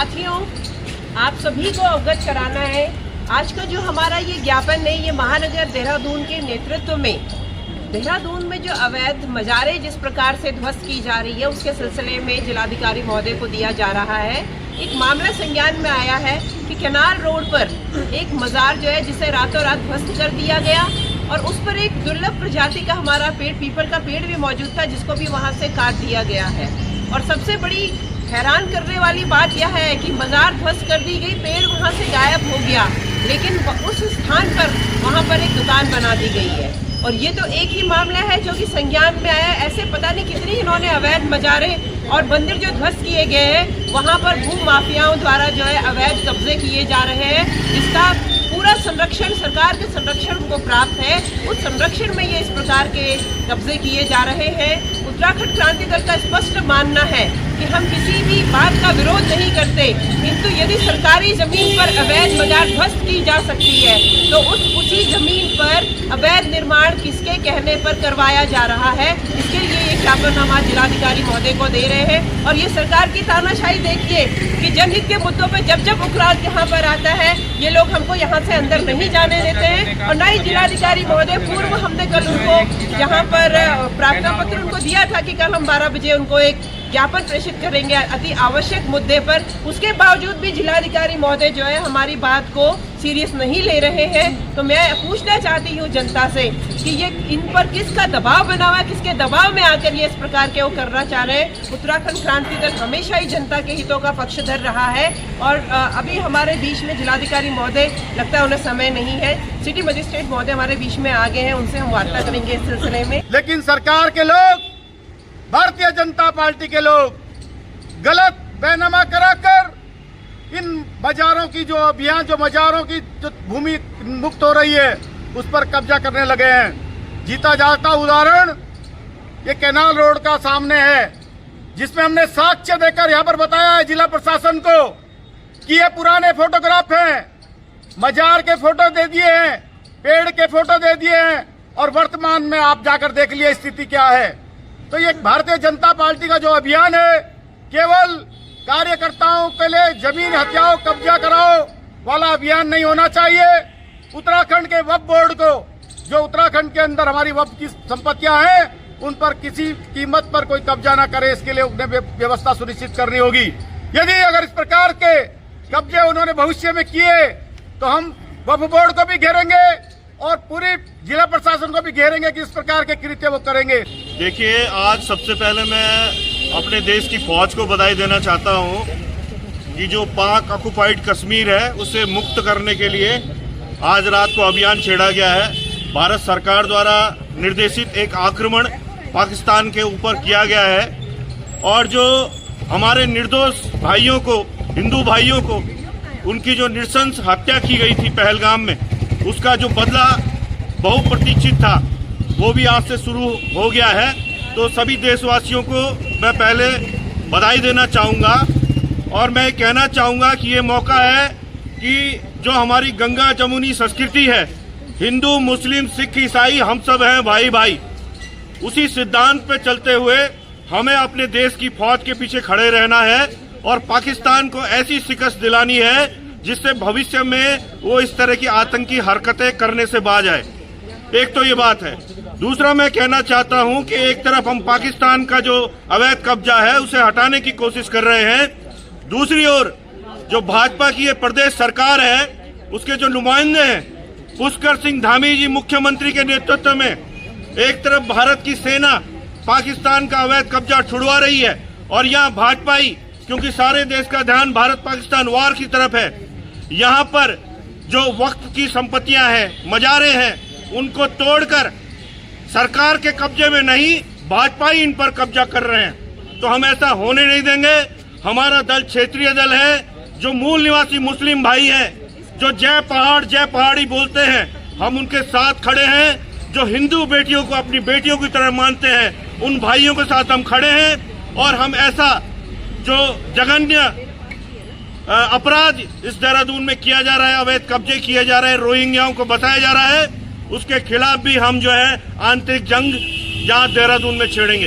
साथियों, आप सभी को अवगत कराना है, आज का जो हमारा ये ज्ञापन है, ये महानगर देहरादून के नेतृत्व में देहरादून में जो अवैध मजारें जिस प्रकार से ध्वस्त की जा रही है, उसके सिलसिले में जिलाधिकारी महोदय को दिया जा रहा है। एक मामला संज्ञान में आया है कि केनाल रोड पर एक मजार जो है, जिसे रातों रात ध्वस्त कर दिया गया और उस पर एक दुर्लभ प्रजाति का हमारा पेड़, पीपल का पेड़ भी मौजूद था, जिसको भी वहाँ से काट दिया गया है। और सबसे बड़ी हैरान करने वाली बात यह है कि मजार ध्वस्त कर दी गई, पेड़ वहाँ से गायब हो गया, लेकिन उस स्थान पर वहाँ पर एक दुकान बना दी गई है। और ये तो एक ही मामला है जो कि संज्ञान में आया। ऐसे पता नहीं कितनी इन्होंने अवैध मजारें और मंदिर जो ध्वस्त किए गए हैं, वहाँ पर भू माफियाओं द्वारा जो है अवैध कब्जे किए जा रहे हैं, जिसका पूरा संरक्षण सरकार के संरक्षण को प्राप्त है। उस संरक्षण में ये इस प्रकार के कब्जे किए जा रहे हैं। उत्तराखंड क्रांति दल का स्पष्ट मानना है कि हम किसी भी बात का विरोध नहीं करते, किंतु यदि सरकारी जमीन पर अवैध मजार ध्वस्त की जा सकती है तो उसी जमीन पर अवैध निर्माण किसके कहने पर करवाया जा रहा है, इसके लिए ये ज्ञापन हम आज जिलाधिकारी महोदय को दे रहे हैं। और ये सरकार की तानाशाही देखिए कि जनहित के मुद्दों पर जब जब उपराध यहाँ पर आता है, ये लोग हमको यहाँ से अंदर नहीं जाने देते हैं। और न ही जिलाधिकारी महोदय, पूर्व हमने कल उनको यहाँ पर प्रार्थना पत्र उनको दिया था कि कल हम 12 बजे उनको एक ज्ञापन प्रेषित करेंगे अति आवश्यक मुद्दे पर। उसके बावजूद भी जिलाधिकारी महोदय जो है हमारी बात को सीरियस नहीं ले रहे हैं। तो मैं पूछना चाहती हूँ जनता से कि ये इन पर किसका दबाव बना हुआ है, किसके दबाव में आकर ये इस प्रकार के वो करना चाह रहे हैं। उत्तराखंड क्रांति दल हमेशा ही जनता के हितों का पक्षधर रहा है। और अभी हमारे बीच में जिलाधिकारी महोदय, लगता है उन्हें समय नहीं है, सिटी मजिस्ट्रेट महोदय हमारे बीच में आ गए हैं, उनसे हम वार्ता करेंगे इस सिलसिले में। लेकिन सरकार के लोग, भारतीय जनता पार्टी के लोग गलत बैनामा कराकर इन मजारों की जो अभियान, जो मजारों की जो भूमि मुक्त हो रही है, उस पर कब्जा करने लगे हैं। जीता जाता उदाहरण ये केनाल रोड का सामने है, जिसमें हमने साक्ष्य देकर यहाँ पर बताया है जिला प्रशासन को कि ये पुराने फोटोग्राफ हैं, मजार के फोटो दे दिए हैं, पेड़ के फोटो दे दिए हैं, और वर्तमान में आप जाकर देख लिए स्थिति क्या है। तो ये भारतीय जनता पार्टी का जो अभियान है, केवल कार्यकर्ताओं के लिए जमीन हथियाओ, कब्जा कराओ वाला अभियान नहीं होना चाहिए। उत्तराखंड के वक्फ बोर्ड को, जो उत्तराखंड के अंदर हमारी वक्फ की संपत्तियां हैं, उन पर किसी कीमत पर कोई कब्जा न करे, इसके लिए उन्हें व्यवस्था सुनिश्चित करनी होगी। यदि अगर इस प्रकार के कब्जे उन्होंने भविष्य में किए तो हम वक्फ बोर्ड को भी घेरेंगे और पूरी जिला प्रशासन को भी घेरेंगे कि इस प्रकार के कृत्य वो करेंगे। देखिए, आज सबसे पहले मैं अपने देश की फौज को बधाई देना चाहता हूं कि जो पाक ऑक्युपाइड कश्मीर है उसे मुक्त करने के लिए आज रात को अभियान छेड़ा गया है। भारत सरकार द्वारा निर्देशित एक आक्रमण पाकिस्तान के ऊपर किया गया है और जो हमारे निर्दोष भाइयों को, हिंदू भाइयों को, उनकी जो नृशंस हत्या की गई थी पहलगाम में, उसका जो बदला बहुप्रतीक्षित था वो भी आज से शुरू हो गया है। तो सभी देशवासियों को मैं पहले बधाई देना चाहूँगा और मैं कहना चाहूँगा कि ये मौका है कि जो हमारी गंगा जमुनी संस्कृति है, हिंदू, मुस्लिम, सिख, ईसाई, हम सब हैं भाई भाई, उसी सिद्धांत पे चलते हुए हमें अपने देश की फौज के पीछे खड़े रहना है और पाकिस्तान को ऐसी शिकस्त दिलानी है जिससे भविष्य में वो इस तरह की आतंकी हरकतें करने से बाज आए। एक तो ये बात है। दूसरा मैं कहना चाहता हूं कि एक तरफ हम पाकिस्तान का जो अवैध कब्जा है उसे हटाने की कोशिश कर रहे हैं, दूसरी ओर जो भाजपा की ये प्रदेश सरकार है, उसके जो नुमाइंदे हैं, पुष्कर सिंह धामी जी मुख्यमंत्री के नेतृत्व में एक तरफ भारत की सेना पाकिस्तान का अवैध कब्जा छुड़वा रही है और यहाँ भाजपाई, क्योंकि सारे देश का ध्यान भारत पाकिस्तान वार की तरफ है, यहाँ पर जो वक्फ की संपत्तियां हैं, मजारे हैं, उनको तोड़कर सरकार के कब्जे में नहीं, भाजपा ही इन पर कब्जा कर रहे हैं। तो हम ऐसा होने नहीं देंगे। हमारा दल क्षेत्रीय दल है, जो मूल निवासी मुस्लिम भाई हैं, जो जय पहाड़ जय पहाड़ी बोलते हैं, हम उनके साथ खड़े हैं। जो हिंदू बेटियों को अपनी बेटियों की तरह मानते हैं, उन भाइयों के साथ हम खड़े हैं और हम ऐसा जो जघन्य अपराध इस देहरादून में किया जा रहा है, अवैध कब्जे किए जा रहे हैं, रोहिंग्याओं को बसाया जा रहा है, उसके खिलाफ भी हम जो है आंतरिक जंग यहाँ देहरादून में छेड़ेंगे।